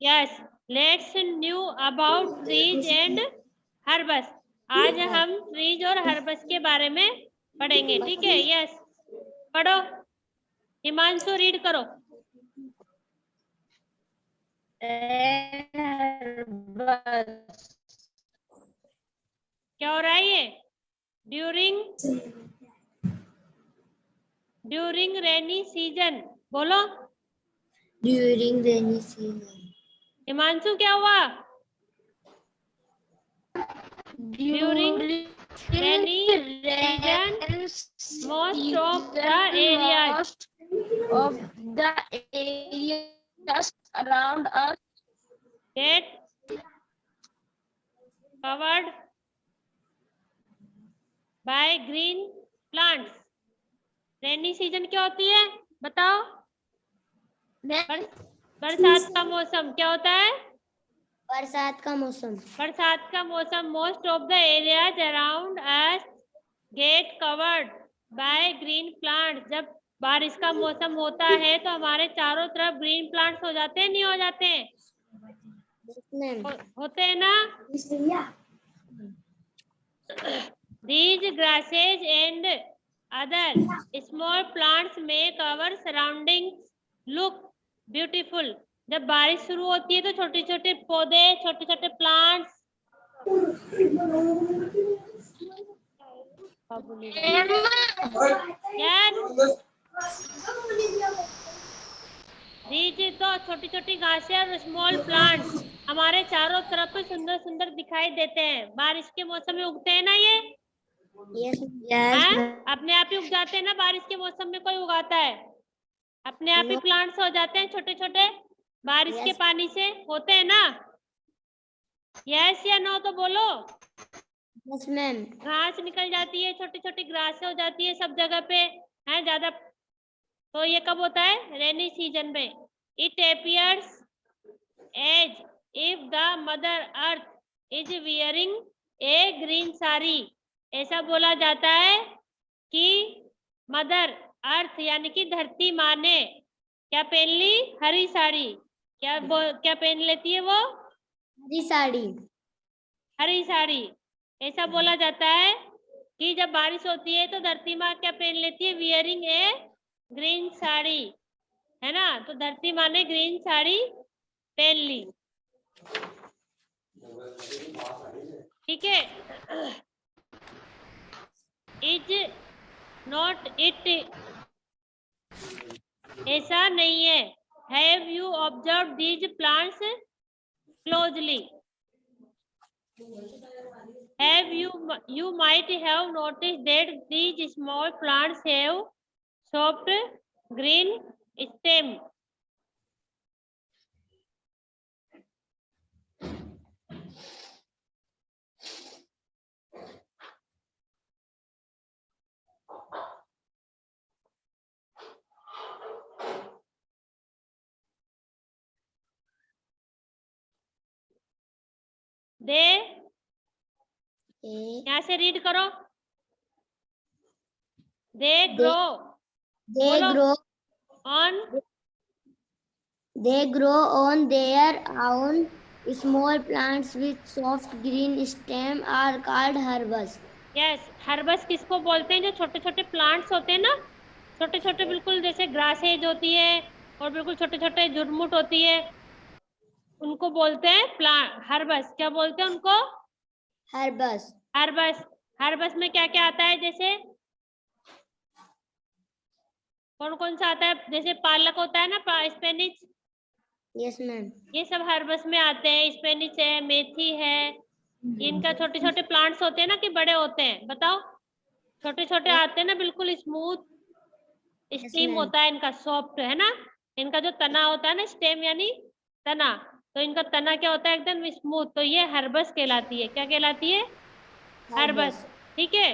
Yes, let's knew about trees and herbs. आज हम trees और हर्बस के बारे में पढ़ेंगे, ठीक है। यस, पढ़ो। हिमांशु रीड करो। क्या हो रहा है ये? ड्यूरिंग रेनी सीजन, बोलो। During rainy season. हिमांशु क्या हुआ? During rainy season most of the areas around us get covered by green plants। Rainy season क्या होती है बताओ? बरसात का मौसम क्या होता है? बरसात का मौसम। बरसात का मौसम most of the areas around us get covered by green plants. जब बारिश का मौसम होता है तो हमारे चारों तरफ ग्रीन प्लांट्स हो जाते हैं, नहीं हो जाते हैं? होते हैं ना? These grasses and other small plants make our surroundings look beautiful। जब बारिश शुरू होती है तो छोटे छोटे पौधे, छोटे छोटे प्लांट्स दीजिए तो छोटी छोटी घासें और स्मॉल प्लांट्स हमारे चारों तरफ सुंदर सुंदर दिखाई देते हैं। बारिश के मौसम में उगते हैं ना ये? अपने आप ही उग जाते हैं ना? बारिश के मौसम में कोई उगाता है? अपने आप ही प्लांट्स हो जाते हैं छोटे छोटे बारिश के पानी से, होते हैं ना? यस या नो तो बोलो। Yes ma'am. घास निकल जाती है, छोटी छोटी घासें हो जाती है सब जगह पे, है ज्यादा। तो ये कब होता है? रेनी सीजन में। It appears as if the mother earth is wearing a green sari. ऐसा बोला जाता है कि मदर अर्थ यानी कि धरती माँ ने क्या पहन ली? हरी साड़ी। क्या पहन लेती है वो? हरी साड़ी। हरी साड़ी। ऐसा बोला जाता है कि जब बारिश होती है तो धरती माँ क्या पहन लेती है? वियरिंग ए ग्रीन साड़ी, है ना? तो धरती माँ ने ग्रीन साड़ी पहन ली, ठीक है। इज नॉट इट, ऐसा नहीं है। Have you observe these plants closely? Have you might have noticed that these small plants have soft green stem। दे यहाँ से रीड करो। They grow on their own। Small plants with soft green stem are called herbs। Yes, herbs किसको बोलते हैं? जो छोटे छोटे plants होते हैं ना, छोटे छोटे बिल्कुल जैसे ग्रासेज होती है और बिल्कुल छोटे छोटे झुरमुट होती है, उनको बोलते हैं प्लांट हर्बस। क्या बोलते हैं उनको? हर्बस। हर्बस। हर्बस में क्या क्या आता है? जैसे कौन कौन सा आता है? जैसे पालक होता है ना, स्पेनिश। Yes ma'am. ये सब हर्बस में आते हैं। स्पेनिश है, मेथी है, इनका छोटे छोटे प्लांट्स होते हैं ना कि बड़े होते हैं? बताओ। छोटे छोटे आते हैं ना, बिल्कुल स्मूथ स्टेम होता है इनका, सॉफ्ट, है ना? इनका जो तना होता है ना, स्टेम यानी तना, तो इनका तना क्या होता है? एकदम स्मूथ। तो ये हर्बस कहलाती है। क्या कहलाती है? हर्बस, ठीक है।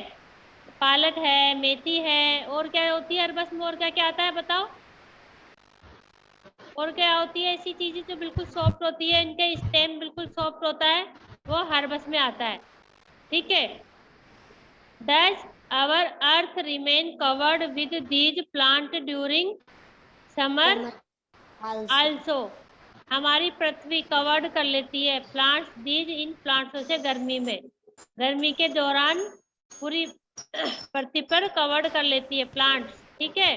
पालक है, मेथी है, और क्या होती है हर्बस में? और क्या क्या आता है बताओ? और क्या होती है ऐसी चीजें जो बिल्कुल सॉफ्ट होती है? इनके स्टेम बिल्कुल सॉफ्ट होता है, वो हर्बस में आता है, ठीक है। Does our earth remain covered with these plant during summer also. हमारी पृथ्वी कवर्ड कर लेती है प्लांट्स दीज इन प्लांट्सों से गर्मी में, गर्मी के दौरान पूरी पृथ्वी पर कवर्ड कर लेती है प्लांट्स, ठीक है।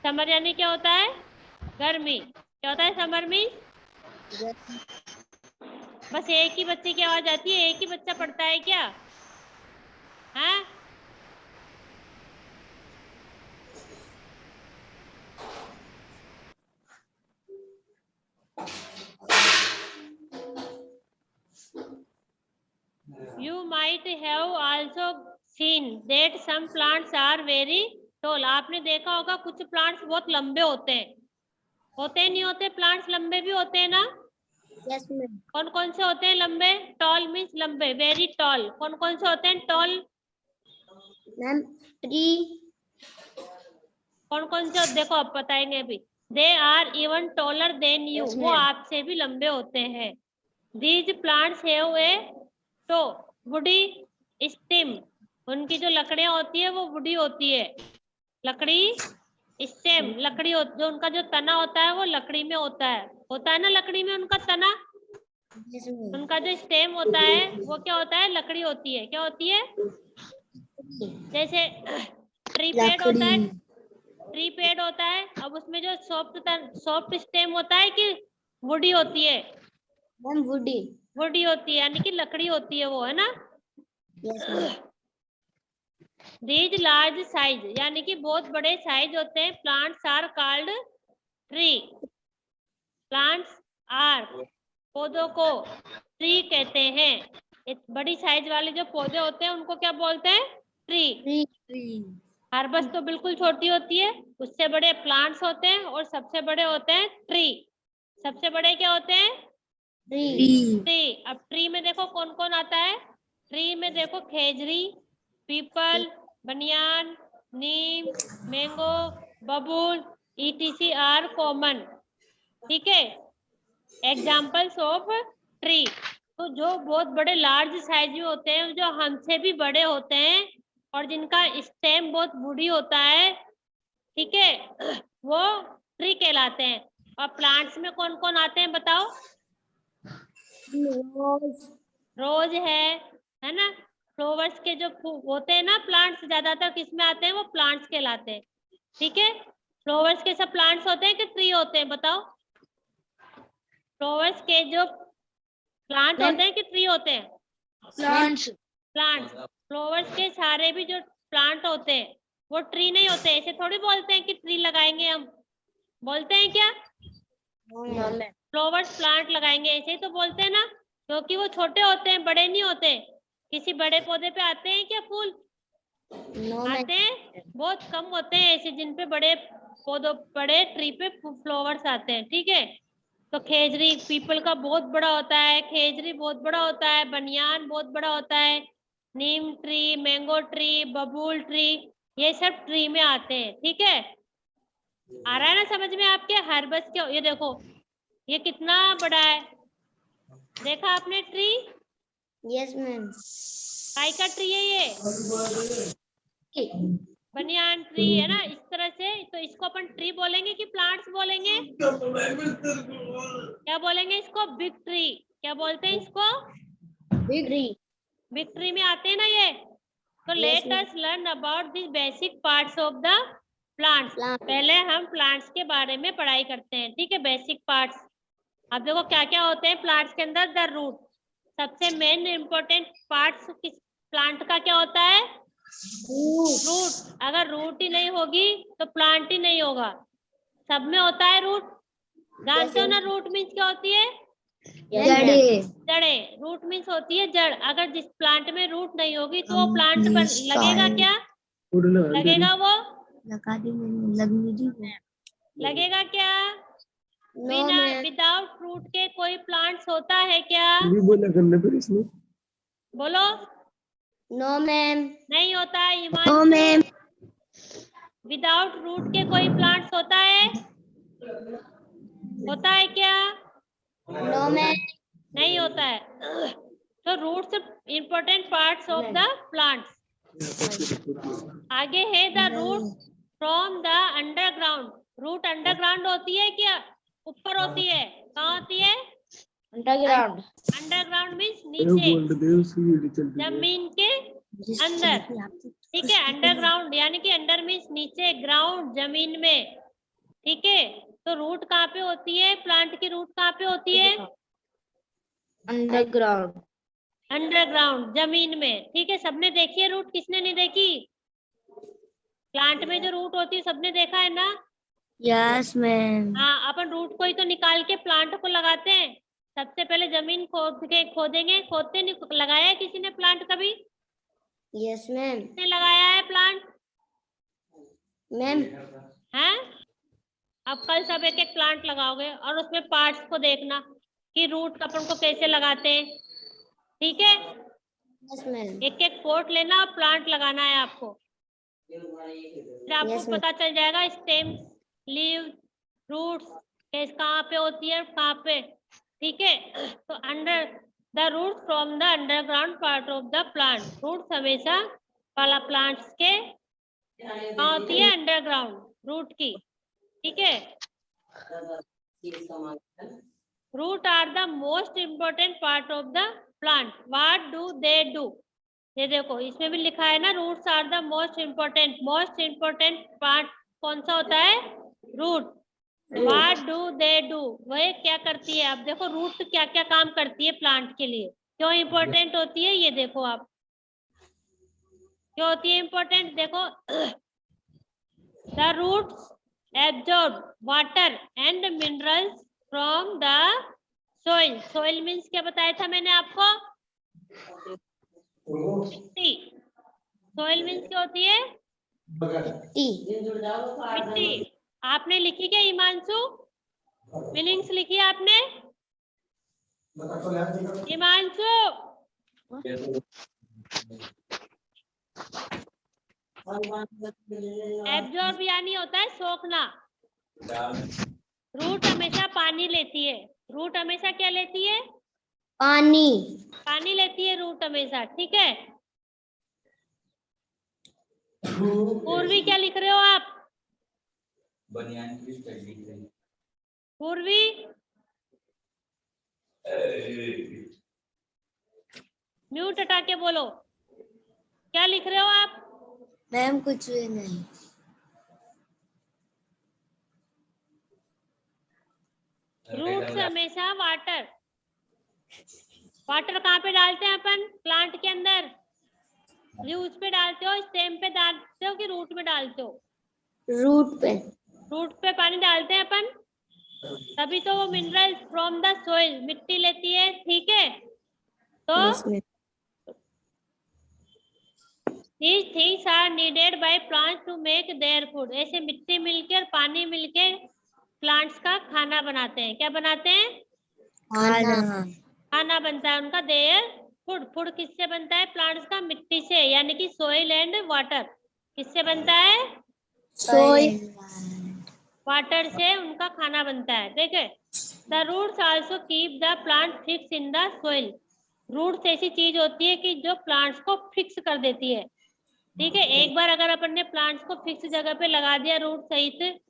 समर यानी क्या होता है? गर्मी। क्या होता है समर में? बस एक ही बच्चे की आवाज आती है, एक ही बच्चा पढ़ता है क्या? हाँ, you might have also seen that some plants are very tall. आपने देखा होगा कुछ प्लांट्स बहुत लंबे होते हैं, होते नहीं होते? प्लांट्स लंबे भी होते हैं ना? Yes ma'am. कौन कौन से होते हैं लंबे? टॉल मीन्स लंबे, वेरी टॉल। कौन कौन से होते हैं टॉल? Ma'am tree. कौन कौन से? देखो आप बताएंगे अभी। They are even taller than you, Yes, वो ma'am. आपसे भी लंबे होते हैं। दीज प्लांट्स हैव ए तो वुडी स्टेम, उनकी जो लकड़ियां होती है वो वुडी होती है। लकड़ी स्टेम, लकड़ी जो उनका जो तना होता है वो लकड़ी में होता है ना, लकड़ी में उनका तना। Yes, ma'am. उनका जो स्टेम होता है वो क्या होता है? लकड़ी होती है। क्या होती है? जैसे ट्री पेड़ होता है, ट्री पेड़ होता है, अब उसमें जो सॉफ्ट स्टेम होता है कि वुडी होती है? Ma'am woody. वुडी होती है, यानी कि लकड़ी होती है वो, है ना। Yes ma'am. These large size, यानी कि बहुत बड़े साइज होते हैं। Plants are called tree, plants are, पौधों को ट्री कहते हैं। एक बड़ी साइज वाले जो पौधे होते हैं उनको क्या बोलते हैं? ट्री। हर्बस तो बिल्कुल छोटी होती है, उससे बड़े प्लांट्स होते हैं और सबसे बड़े होते हैं ट्री। सबसे बड़े क्या होते हैं? ट्री। अब ट्री में देखो कौन कौन आता है? ट्री में देखो खेजरी, पीपल, बनियान, नीम, मैंगो, बबूल, ETC आर कॉमन, ठीक है, एग्जाम्पल्स ऑफ ट्री। तो जो बहुत बड़े लार्ज साइज में होते हैं, जो हमसे भी बड़े होते हैं और जिनका स्टेम बहुत बूढ़ी होता है, ठीक है, वो ट्री कहलाते हैं। और प्लांट्स में कौन कौन आते हैं बताओ? रोज है ना। फ्लावर्स के जो होते हैं ना प्लांट्स, ज्यादातर किसमें आते हैं? वो प्लांट्स कहलाते हैं, ठीक है। फ्लावर्स के सब प्लांट्स होते हैं कि ट्री होते हैं बताओ? फ्लावर्स के जो प्लांट होते हैं कि ट्री होते हैं? प्लांट्स। फ्लावर्स के सारे भी जो प्लांट होते हैं वो ट्री नहीं होते। ऐसे थोड़ी बोलते हैं कि ट्री लगाएंगे हम, बोलते हैं क्या? फ्लावर्स प्लांट लगाएंगे ऐसे ही तो बोलते हैं ना, क्योंकि वो छोटे होते हैं, बड़े नहीं होते। किसी बड़े पौधे पे आते हैं क्या फूल? आते हैं? बहुत कम होते हैं ऐसे जिन पे बड़े पौधों, बड़े ट्री पे फ्लावर्स आते हैं, ठीक है। तो खेजरी पीपल का बहुत बड़ा होता है, खेजरी बहुत बड़ा होता है, बनियान बहुत बड़ा होता है, नीम ट्री, मैंगो ट्री, बबूल ट्री, ये सब ट्री में आते हैं, ठीक है। आ रहा है ना समझ में आपके? हर्बस के, ये देखो ये कितना बड़ा है, देखा आपने ट्री? Yes ma'am. काय का ट्री है ये? बनियान ट्री है ना, इस तरह से। तो इसको अपन ट्री बोलेंगे कि प्लांट्स बोलेंगे? क्या बोलेंगे इसको? Big tree. क्या बोलते हैं इसको? Big tree. बिग ट्री में आते हैं ना ये। तो let us learn about the basic parts of the plants. पहले हम प्लांट्स के बारे में पढ़ाई करते हैं, ठीक है, बेसिक पार्ट्स। अब देखो क्या क्या होते हैं प्लांट्स के अंदर। द रूट, सबसे मेन इंपॉर्टेंट पार्ट्स किस प्लांट का क्या होता है? रूट। अगर रूट ही नहीं होगी तो प्लांट ही नहीं होगा। सब में होता है रूट, जानते हो ना? रूट मीन्स क्या होती है? जड़ें। रूट मीन्स होती है जड़। अगर जिस प्लांट में रूट नहीं होगी तो वो प्लांट लगेगा क्या? लगेगा वो? लगेगा क्या? बिना विदाउट रूट के कोई प्लांट्स होता है क्या? बोलो। No ma'am. नहीं होता है। No ma'am. विदाउट रूट के कोई प्लांट्स होता है? होता है क्या? No ma'am. नहीं होता है। तो roots important parts of the plants. आगे है the root from the underground. Root underground होती है क्या ऊपर होती है? कहाँ होती है? अंडरग्राउंड। अंडरग्राउंड मीन्स नीचे, जमीन के अंदर। ठीक है, अंडरग्राउंड यानी कि अंडर मीन्स नीचे, ग्राउंड जमीन में। ठीक है, तो रूट कहाँ पे होती है? प्लांट की रूट कहाँ पे होती है? अंडरग्राउंड। अंडरग्राउंड जमीन में। ठीक है, सबने देखी है रूट? किसने नहीं देखी? प्लांट में जो रूट होती है सबने देखा है ना? Yes ma'am. हाँ, अपन रूट को ही तो निकाल के प्लांट को लगाते हैं। सबसे पहले जमीन खोदेंगे, खोदते नहीं, लगाया है किसी ने प्लांट कभी? Yes ma'am. किसने लगाया है प्लांट? मैम हैं? अब कल सब एक एक प्लांट लगाओगे और उसमें पार्ट्स को देखना कि रूट अपन को कैसे लगाते हैं। ठीक है, यस मैम। एक एक पोट लेना और प्लांट लगाना है आपको, फिर आपको Yes, ma'am. पता चल जाएगा स्टेम्स, लीव्स, रूट्स कहाँ पे होती है, कहाँ पे। ठीक है, तो under the root from the underground part of the plant. Roots हमेशा वाला प्लांट्स के कहाँ होती है? अंडरग्राउंड रूट की। ठीक है, root are the most important part of the plant. What do they do? ये देखो इसमें भी लिखा है ना, roots are the most important part कौन सा होता है? Root. What do they do? वह क्या करती है? अब देखो रूट क्या क्या काम करती है प्लांट के लिए, क्यों इम्पोर्टेंट होती है, ये देखो आप क्यों होती है इम्पोर्टेंट। देखो, the roots absorb water and minerals from the soil. Soil means क्या बताया था मैंने आपको? मिट्टी। सोइल मीन्स क्या होती है? मिट्टी। आपने लिखी क्या हिमांशु? मीनिंग्स लिखी आपने? हिमांशु, एब्जॉर्ब यानी होता है सोखना। रूट हमेशा पानी लेती है। रूट हमेशा क्या लेती है? पानी। पानी लेती है रूट हमेशा। ठीक है, पूर्वी क्या लिख रहे हो आप? पूर्वी, म्यूट हटा के बोलो, क्या लिख रहे हो आप? मैम कुछ भी नहीं। रूट्स हमेशा वाटर, वाटर कहाँ पे डालते हैं अपन? प्लांट के अंदर। लीव्स पे डालते हो, स्टेम पे डालते हो कि रूट में डालते हो? रूट पे। रूट पे पानी डालते हैं अपन, तभी तो वो मिनरल्स फ्रॉम द सोइल, मिट्टी लेती है। ठीक है, तो yes ma'am. these things are needed by plants to make their food। ऐसे मिट्टी मिलकर पानी मिलके प्लांट्स का खाना बनाते हैं। क्या बनाते हैं? खाना। खाना बनता है उनका। Their food. फूड किससे बनता है प्लांट्स का? मिट्टी से, यानी कि सोइल एंड वाटर। किससे बनता है? सोइल। वाटर से उनका खाना बनता है। देखे, the roots also keep the plant fix in the soil. Roots ऐसी चीज होती है कि जो प्लांट्स को फिक्स कर देती है। ठीक है, एक बार अगर अपन ने प्लांट्स को फिक्स जगह पे लगा दिया रूट सहित,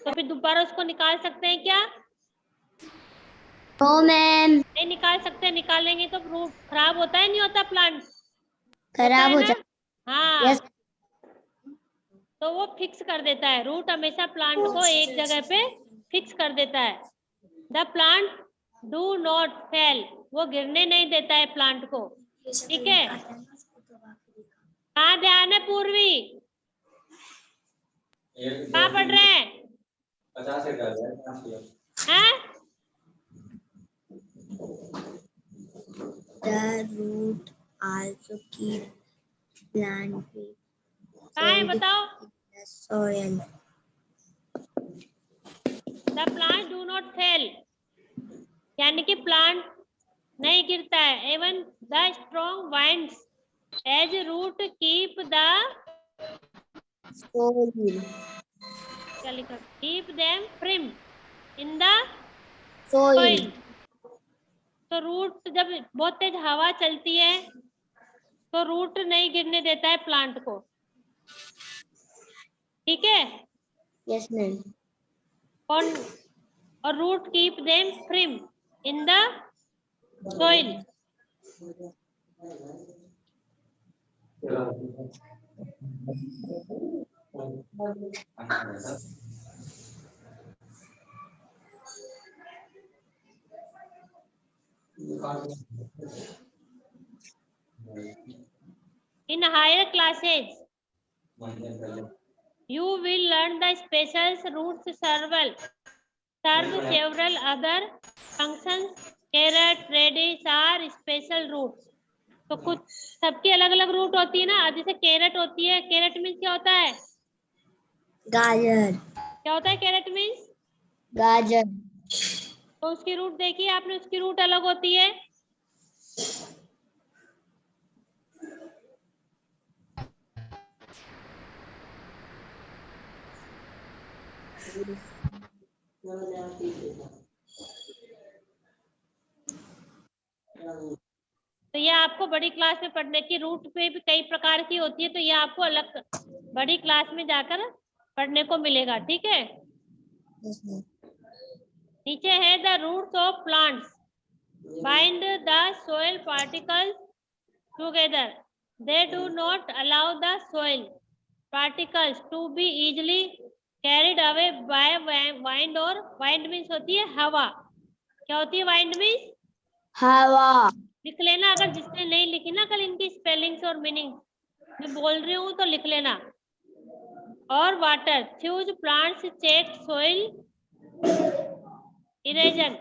तो फिर दोबारा उसको निकाल सकते हैं क्या? No ma'am. नहीं निकाल सकते। निकालेंगे तो रूट खराब होता है, नहीं होता प्लांट? खराब हो ना? जाता। हाँ, यस। तो वो फिक्स कर देता है। रूट हमेशा प्लांट को एक जगह पे फिक्स कर देता है। The plant do not fail. वो गिरने नहीं देता है प्लांट को। ठीक है, कहाँ ध्यान है पूर्वी? कहाँ पढ़ रहे हैं? 50 से कर हैं? The root also keep plant कहाँ है बताओ? soil. The plant do not fail, यानी कि प्लांट नहीं गिरता है। Even the strong winds as root keep the Soil. क्या लिखा? Keep them firm in the Soil. Soil. तो रूट जब बहुत तेज हवा चलती है तो रूट नहीं गिरने देता है प्लांट को। ठीक है, Yes ma'am. कौन और root keep them firm in the soil. In higher classes, you will learn the special roots serve several other functions. Carrot, radish are special roots. तो कुछ सबकी अलग अलग रूट होती है ना, जैसे कैरेट होती है, कैरेट मीन्स क्या होता है? गाजर। क्या होता है कैरेट मीन्स? गाजर। तो उसकी रूट देखिए आपने, उसकी रूट अलग होती है। तो ये आपको बड़ी क्लास में पढ़ने की, रूट पे भी कई प्रकार की होती है, तो ये आपको अलग बड़ी क्लास में जाकर पढ़ने को मिलेगा, ठीक है। नीचे है the roots of plants bind the soil particles together, they do not allow the soil particles to be easily carried away by wind, और वाइंड मीन्स होती है हवा। क्या होती है वाइंड मीन्स? हवा। लिख लेना, अगर जिसने नहीं लिखी ना कल इनकी स्पेलिंग्स और मीनिंग मैं बोल रही हूँ तो लिख लेना। और water huge plants check soil erosion.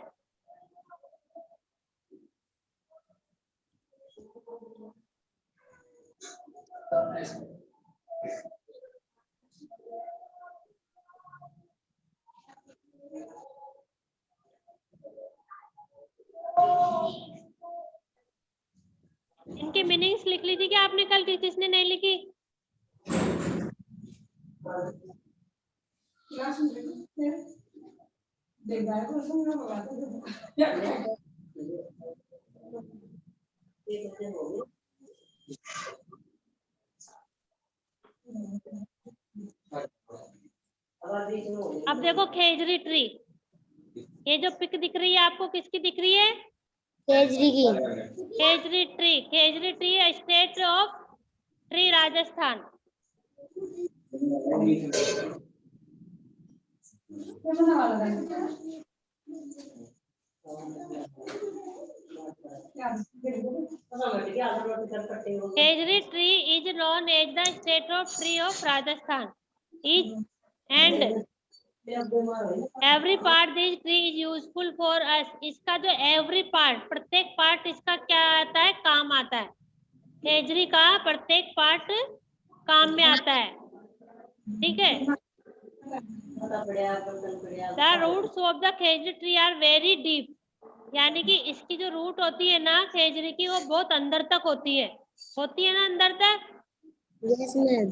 इनकी मीनिंग्स लिख ली थी क्या आपने कल, किसने नहीं लिखी? अब देखो खेजरी ट्री, ये जो पिक दिख रही है आपको किसकी दिख रही है? केजरी की। Khejri tree, khejri tree state of tree Rajasthan. Kejri tree is known as the state of tree of Rajasthan. Each and every part this tree is useful for us. इसका जो every part, प्रत्येक पार्ट इसका क्या आता है, काम आता है। केजरी का प्रत्येक पार्ट काम में आता है, ठीक है। The roots of the Khejri tree are very deep. यानी कि इसकी जो रूट होती है ना खेजरी की, वो बहुत अंदर तक होती है ना अंदर तक। Yes, ma'am.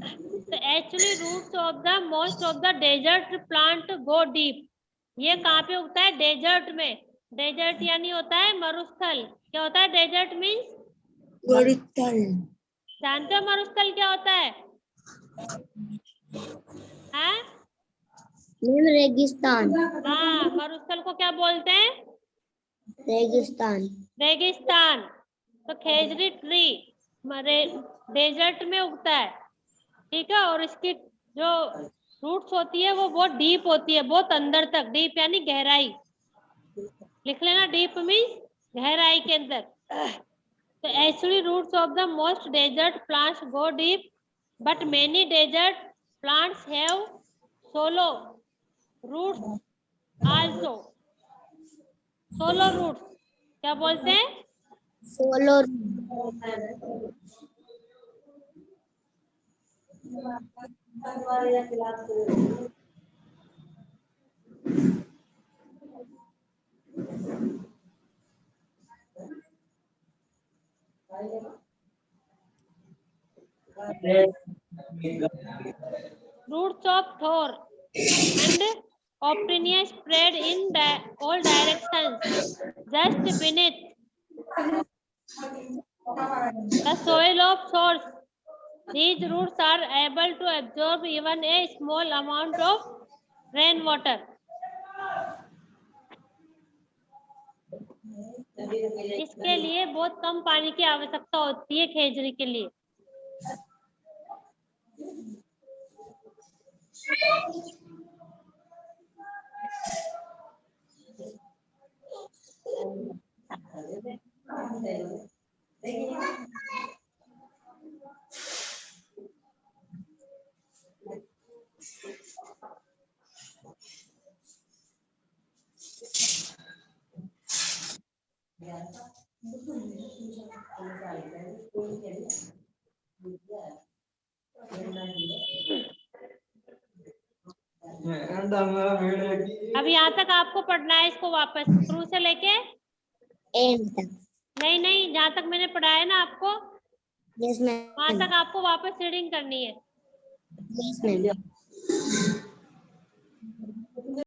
तो actually roots of the most of the desert plant go deep. ये कहाँ पे उगता है? डेजर्ट में। डेजर्ट यानी होता है मरुस्थल। क्या होता है डेजर्ट मीन्स? मरुस्थल। जानते हो मरुस्थल क्या होता है? हाँ? रेगिस्तान। हाँ, मरुस्थल को क्या बोलते हैं? रेगिस्तान। रेगिस्तान। तो खेजरी ट्री डेजर्ट में उगता है, ठीक है। और इसकी जो रूट्स होती है वो बहुत डीप होती है, बहुत अंदर तक। डीप यानी गहराई, लिख लेना। डीप मीन्स गहराई के अंदर। तो actually roots of the most desert plants go deep, but many desert plants have solo roots also. Solo roots क्या बोलते हैं? Solo. Roots of Thor and Optinia spread in all directions just beneath the soil of source. These roots are able to absorb even a small amount of rainwater. इसके लिए बहुत कम पानी की आवश्यकता होती है खेजड़ी के लिए। अब यहाँ तक आपको पढ़ना है इसको वापस शुरू से लेके एंड तक। नहीं नहीं, जहाँ तक मैंने पढ़ाया ना आपको यस वहां मैम। तक आपको वापस रीडिंग करनी है। Yes ma'am.